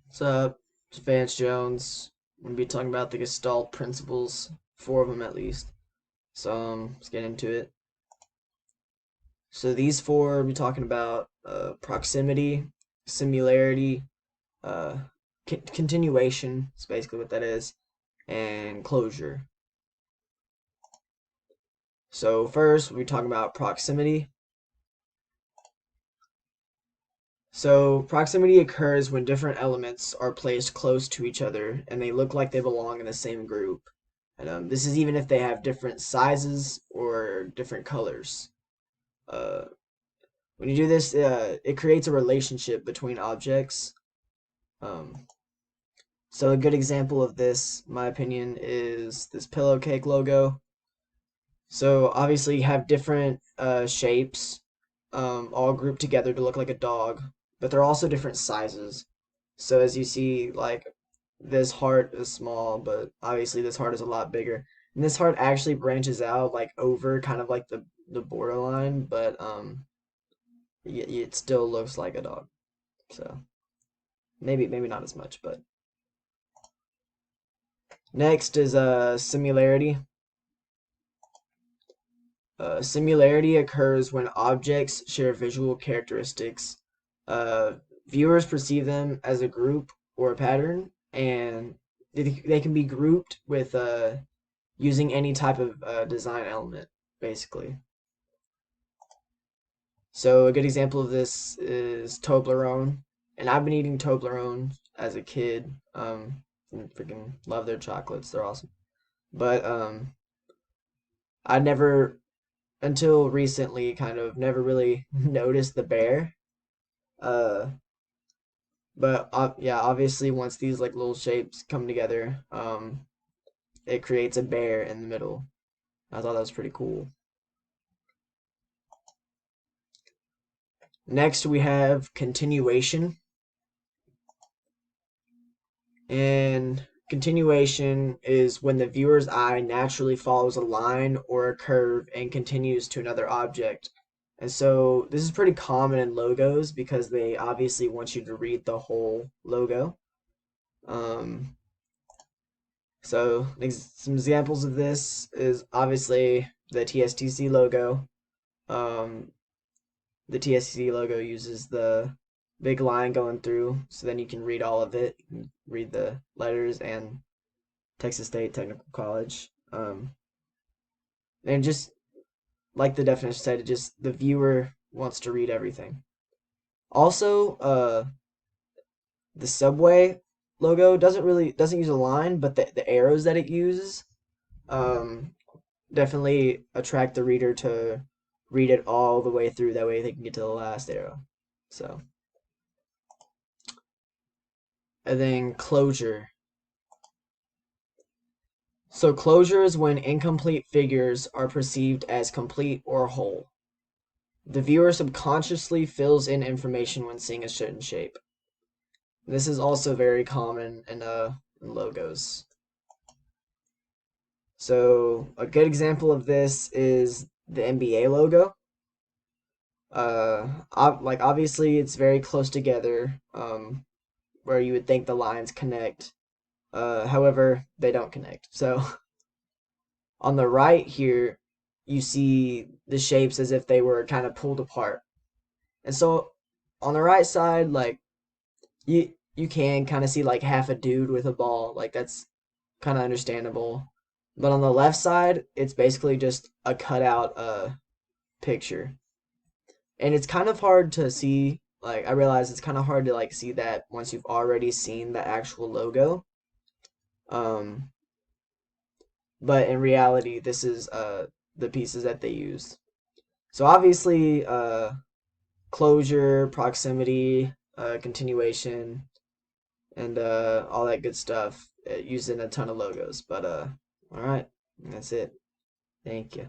What's up? It's Vance Jones. I'm going to be talking about the Gestalt Principles, four of them at least. So let's get into it. So these four, we'll be talking about proximity, similarity, uh, continuation, is basically what that is, and closure. So first, we'll be talking about proximity. So proximity occurs when different elements are placed close to each other and they look like they belong in the same group. And this is even if they have different sizes or different colors. Uh, when you do this, it creates a relationship between objects. Um, so a good example of this, in my opinion, is this pillowcake logo. So obviously you have different shapes, all grouped together to look like a dog, but they're also different sizes. So as you see, like this heart is small, but obviously this heart is a lot bigger. And this heart actually branches out like over kind of like the borderline, but it still looks like a dog. So maybe not as much, but next is similarity. Similarity occurs when objects share visual characteristics. Uh, Viewers perceive them as a group or a pattern, and they can be grouped with using any type of design element, basically. So a good example of this is Toblerone, and I've been eating Toblerone as a kid. And freaking love their chocolates; they're awesome. But I never, until recently, kind of never really noticed the bear. Uh, but yeah, obviously once these like little shapes come together, it creates a bear in the middle. I thought that was pretty cool. Next, we have continuation. And continuation is when the viewer's eye naturally follows a line or a curve and continues to another object. And so this is pretty common in logos because they obviously want you to read the whole logo. Um, some examples of this is obviously the TSTC logo. Um, the TSC logo uses the big line going through, so then you can read all of it, you can read the letters and Texas State Technical College. And just like the definition said, it just the viewer wants to read everything. Also, the subway logo doesn't use a line, but the arrows that it uses um, definitely attract the reader to read it all the way through. That way they can get to the last arrow. So, and then closure. So closure is when incomplete figures are perceived as complete or whole. The viewer subconsciously fills in information when seeing a certain shape. This is also very common in logos. So a good example of this is the NBA logo. Like obviously it's very close together, where you would think the lines connect. However, they don't connect. So on the right here, you see the shapes as if they were kind of pulled apart. And so on the right side, like you can kind of see like half a dude with a ball. Like that's kind of understandable. But on the left side, it's basically just a cutout picture. And it's kind of hard to see, like I realize it's kind of hard to like see that once you've already seen the actual logo. Um but in reality, this is the pieces that they used. So obviously closure, proximity, continuation, and all that good stuff used in a ton of logos. But all right, that's it. Thank you.